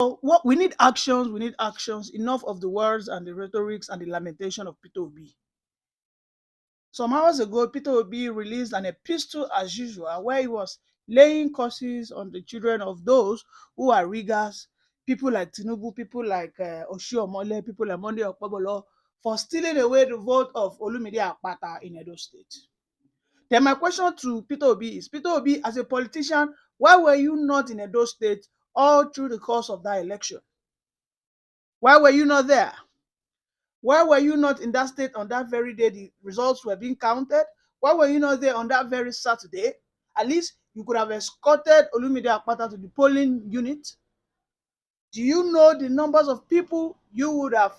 What we need actions, we need actions. Enough of the words and the rhetorics and the lamentation of Peter Obi. Some hours ago, Peter Obi released an epistle as usual where he was laying curses on the children of those who are riggers, people like Tinubu, people like Oshiomhole, people like Monday Okpebholo, for stealing away the vote of Olumide Akpata in Edo State. Then my question to Peter Obi is, Peter Obi, as a politician, why were you not in Edo State all through the course of that election? Why were you not there? Why were you not in that state on that very day the results were being counted? Why were you not there on that very Saturday? At least you could have escorted Olumide Akpata to the polling unit. Do you know the numbers of people you would have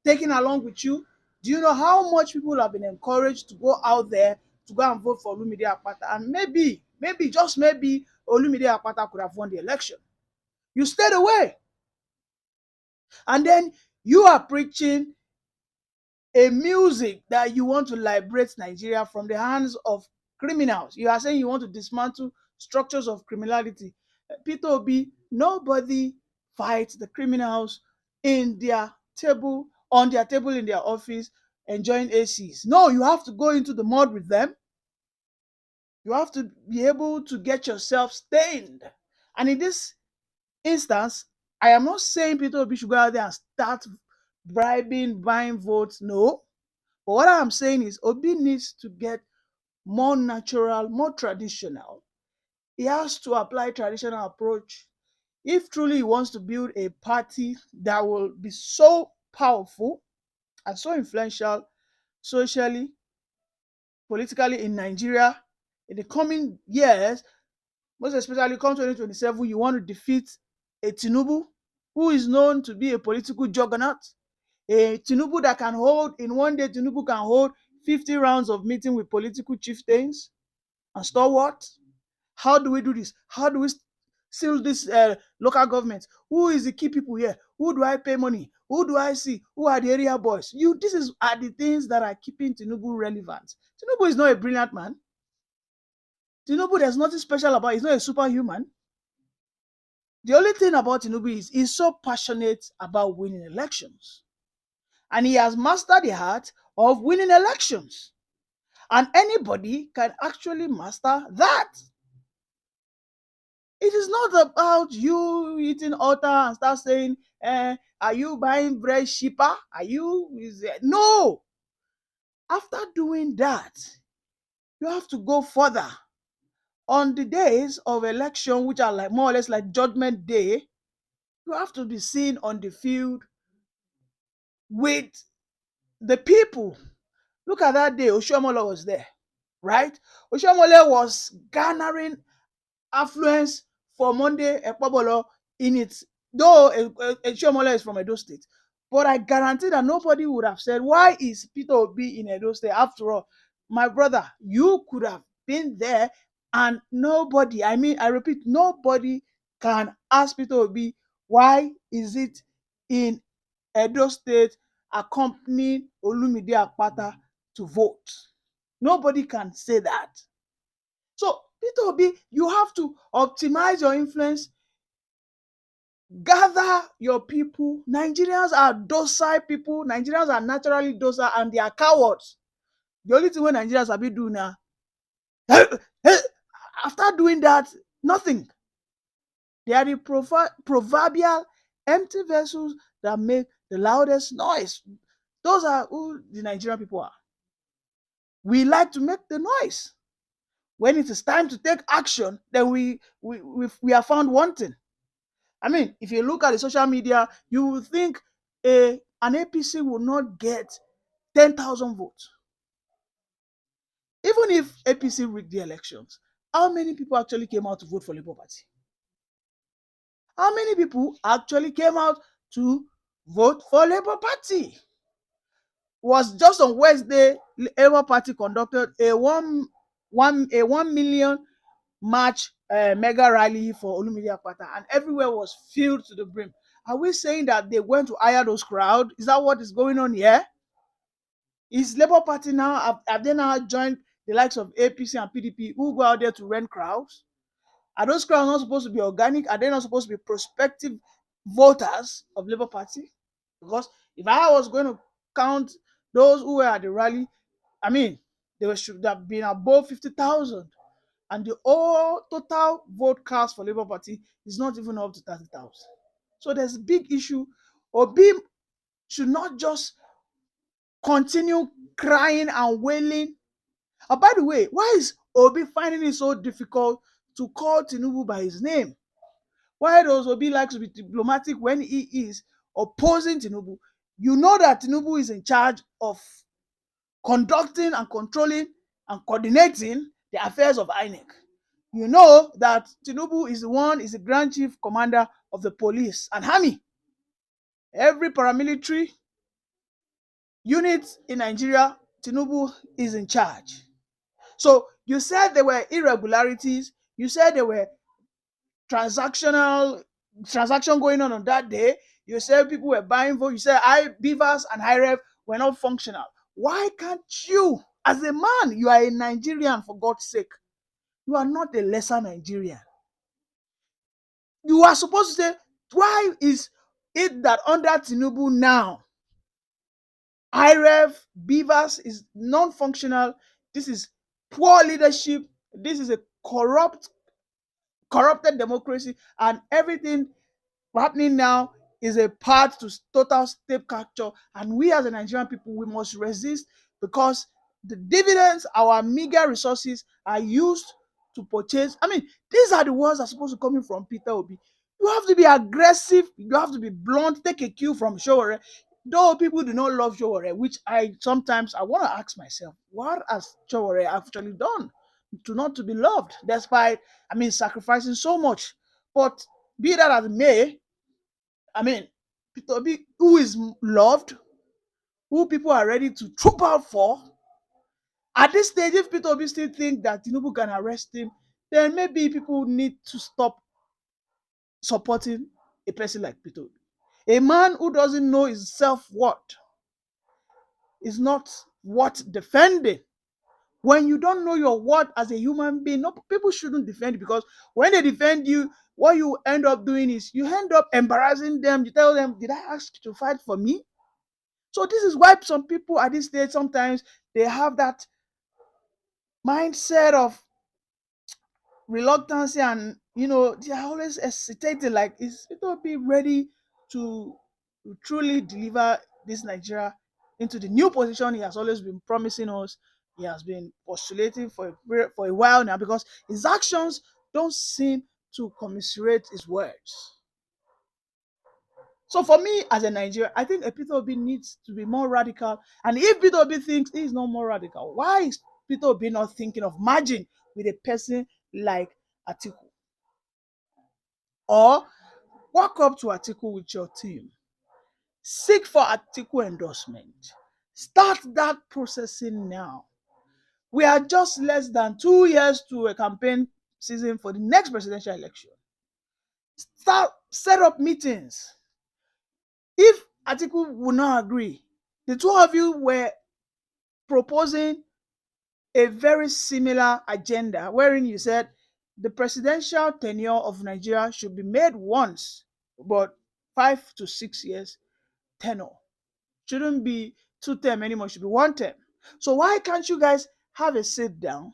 taken along with you? Do you know how much people have been encouraged to go out there to go and vote for Olumide Akpata? And maybe, just maybe, Olumide Akpata could have won the election. You stayed away. And then you are preaching a music that you want to liberate Nigeria from the hands of criminals. You are saying you want to dismantle structures of criminality. Peter Obi, nobody fights the criminals in their table, on their table in their office, enjoying ACs. No, you have to go into the mud with them. You have to be able to get yourself stained. And in this instance, I am not saying Peter Obi should go out there and start bribing, buying votes. No. But what I'm saying is Obi needs to get more natural, more traditional. He has to apply traditional approach. If truly he wants to build a party that will be so powerful and so influential socially, politically in Nigeria in the coming years, most especially come 2027, you want to defeat a Tinubu who is known to be a political juggernaut, a Tinubu that can hold, in one day, Tinubu can hold 50 rounds of meeting with political chieftains and stalwarts. How do we do this? How do we seal this local government? Who is the key people here? Who do I pay money? Who do I see? Who are the area boys? Are the things that are keeping Tinubu relevant. Tinubu is not a brilliant man. Tinubu, there's nothing special about. He's not a superhuman. The only thing about Tinubu is he's so passionate about winning elections. And he has mastered the art of winning elections. And anybody can actually master that. It is not about you eating altar and start saying, are you buying bread cheaper? No. After doing that, you have to go further. On the days of election, which are like more or less like Judgment Day, you have to be seen on the field with the people. Look at that day, Oshiomhole was there, right? Oshiomhole was garnering affluence for Monday Okpebholo in its, though Oshiomhole is from Edo State. But I guarantee that nobody would have said, why is Peter Obi in Edo State? After all, my brother, you could have been there, and nobody, I repeat, nobody can ask Peter Obi, why is it in Edo State accompanying Olumide Akpata to vote? Nobody can say that. So, Peter Obi, you have to optimize your influence, gather your people. Nigerians are docile people. Nigerians are naturally docile and they are cowards. The only thing when Nigerians have been doing now, after doing that, nothing. They are the proverbial empty vessels that make the loudest noise. Those are who the Nigerian people are. We like to make the noise. When it is time to take action, then we are found wanting. I mean, if you look at the social media, you will think an APC will not get 10,000 votes. Even if APC rigged the elections, how many people actually came out to vote for Labour Party? How many people actually came out to vote for Labour Party? Was just on Wednesday, Labour Party conducted a 1 million march mega rally for Olumide Akpata, and everywhere was filled to the brim. Are we saying that they went to hire those crowds? Is that what is going on here? Is Labour Party now, have they now joined the likes of APC and PDP who go out there to rent crowds? Are those crowds not supposed to be organic? Are they not supposed to be prospective voters of Labour Party, because if I was going to count those who were at the rally, I mean, there should have been above 50,000, and the all total vote cast for Labour Party is not even up to 30,000. So there's a big issue. Obi should not just continue crying and wailing. By the way, why is Obi finding it so difficult to call Tinubu by his name? Why does Obi like to be diplomatic when he is opposing Tinubu? You know that Tinubu is in charge of conducting and controlling and coordinating the affairs of INEC. You know that Tinubu is the Grand Chief Commander of the police and army. Every paramilitary unit in Nigeria, Tinubu is in charge. So you said there were irregularities. You said there were transaction going on that day. You said people were buying votes. You said BEGS and IREF were not functional. Why can't you, as a man, you are a Nigerian, for God's sake. You are not a lesser Nigerian. You are supposed to say, why is it that under Tinubu now, IREF, BEGS is non-functional? This is poor leadership. This is a corrupted democracy, and everything happening now is a path to total state capture. And we as a Nigerian people, we must resist, because the dividends, our meager resources, are used to purchase. I mean, these are the words that are supposed to come in from Peter Obi. You have to be aggressive. You have to be blunt. Take a cue from Sowore. Though people do not love Sowore, which I sometimes want to ask myself, what has Sowore actually done to be loved, despite sacrificing so much? But be that as it may, Peter Obi, who is loved, who people are ready to troop out for. At this stage, if Peter Obi still think that Tinubu can arrest him, then maybe people need to stop supporting a person like Peter Obi. A man who doesn't know his self-worth is not worth defending. When you don't know your worth as a human being, no, people shouldn't defend you, because when they defend you, what you end up doing is you end up embarrassing them. You tell them, did I ask you to fight for me? So this is why some people at this stage, sometimes they have that mindset of reluctance, and they are always hesitating, like, is Peter Obi ready to truly deliver this Nigeria into the new position he has always been promising us, he has been postulating for a while now, because his actions don't seem to commiserate his words. So for me, as a Nigerian, I think Peter Obi needs to be more radical. And if Peter Obi thinks he is not more radical, why is Peter Obi not thinking of merging with a person like Atiku? Or walk up to Atiku with your team. Seek for Atiku endorsement. Start that processing now. We are just less than 2 years to a campaign season for the next presidential election. Set up meetings. If Atiku would not agree, the two of you were proposing a very similar agenda, wherein you said the presidential tenure of Nigeria should be made once, but 5 to 6 years tenure. Shouldn't be 2 term anymore, should be 1 term. So why can't you guys have a sit down?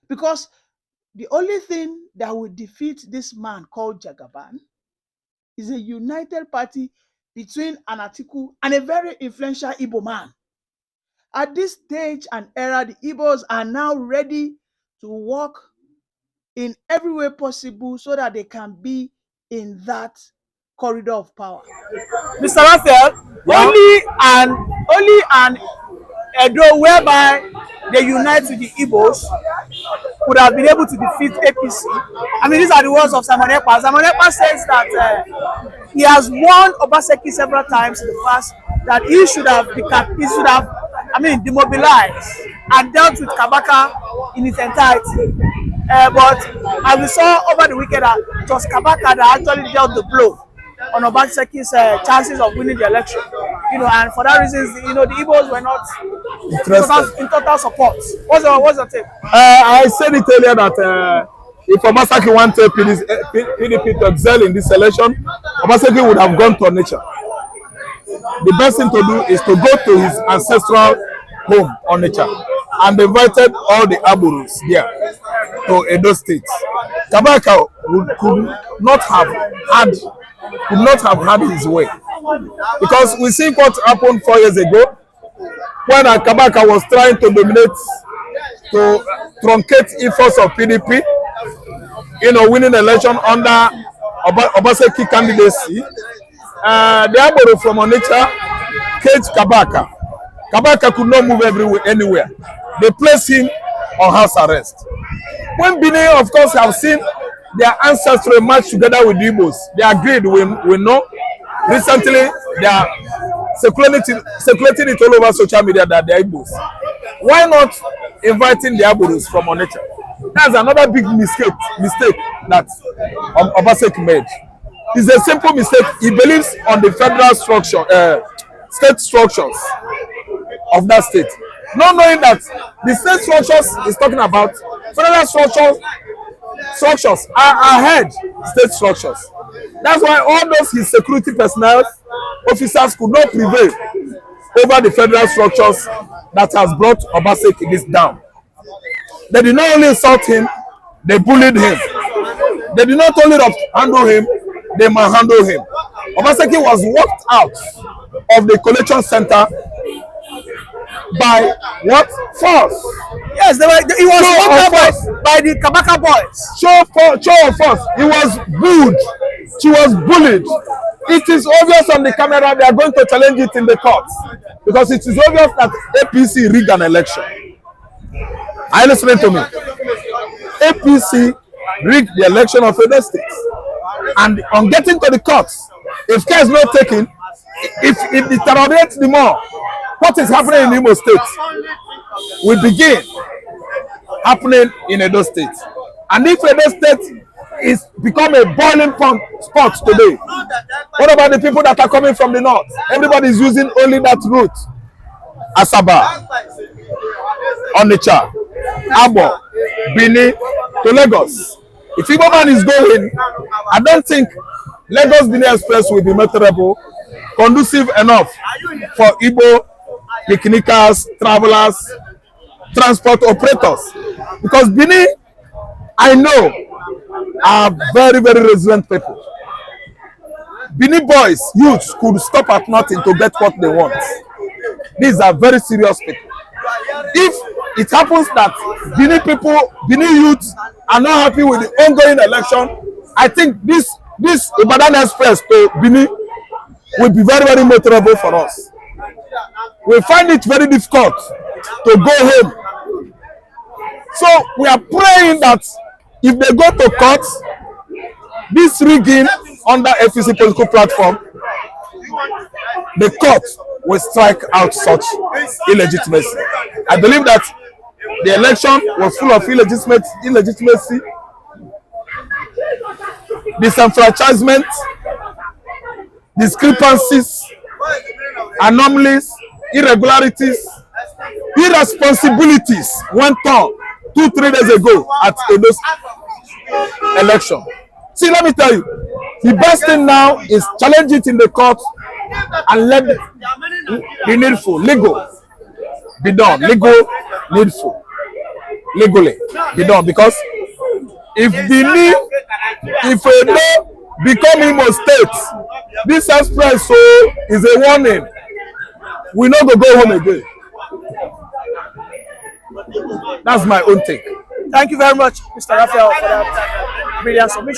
Because the only thing that will defeat this man called Jagaban is a united party between an Atiku and a very influential Igbo man. At this stage and era, the Igbos are now ready to work in every way possible so that they can be in that corridor of power. Mr. Raphael, only an Edo whereby they unite with the Igbos would have been able to defeat APC. These are the words of Simon Ekpa. Simon Ekpa says that he has warned Obaseki several times in the past that he should have demobilized and dealt with Kabaka in its entirety. But as we saw over the weekend, it was Kabaka that actually dealt the blow on Obaseki's chances of winning the election. And for that reason, the Igbos were not in total support. What's your take? I said it earlier that if Obaseki wanted PDP to excel in this election, Obaseki would have gone to Onitsha. The best thing to do is to go to his ancestral home, Onitsha, and invited all the Aburus there to Edo State. Kabaka could not have had his way, because we see what happened 4 years ago when Kabaka was trying to dominate, to truncate efforts of PDP, winning election under Obaseki candidacy. The Aboro from Onitsha caged Kabaka. Kabaka could not move anywhere. They placed him on house arrest. When Benin, of course, have seen their ancestry march together with the Igbos, they agreed. We know. Recently, they are circulating it all over social media that they are Igbos. Why not inviting the Aboros from Onitsha? That's another big mistake that Obaseki made. It's a simple mistake. He believes on the federal structure, state structures of that state, not knowing that the state structures is talking about federal structures are ahead state structures. That's why all those his security personnel officers could not prevail over the federal structures that has brought Obaseki this down. They did not only insult him, they bullied him. They did not only handle him, they manhandle him. Obaseki was walked out of the collection center by what? Force. Yes, he was walked out by the Kabaka boys. Show of force. He was booed. She was bullied. It is obvious on the camera. They are going to challenge it in the courts, because it is obvious that APC rigged an election. Are you listening to me? APC rigged the election of Edo State. And on getting to the courts, if care is not taken, if it deteriorates the more, what is happening in Imo State will begin happening in Edo State. And if Edo State is become a boiling spot today, what about the people that are coming from the north? Everybody is using only that route. Asaba, Onitsha, Abo, Benin to Lagos. If Igbo man is going, I don't think Lagos Benin Express will be measurable, conducive enough for Igbo picnickers, travelers, transport operators. Because Benin, I know, are very, very resilient people. Benin boys, youths, could stop at nothing to get what they want. These are very serious people. If it happens that Benin youths are not happy with the ongoing election, I think this Ibadan Express to Benin will be very, very motorable for us. We find it very difficult to go home. So we are praying that if they go to court, this rigging under FEC political platform, the court will strike out such illegitimacy. I believe that the election was full of illegitimacy, disenfranchisement, discrepancies, anomalies, irregularities, irresponsibilities went on 2-3 days ago at Edo's election. See, let me tell you, the best thing now is challenge it in the court and let the needful, legal, be done. Legal, needful, legally be done. Because if Edo become Imo State, this express is a warning. We not go home again. That's my own take. Thank you very much, Mr. Raphael, for that brilliant submission.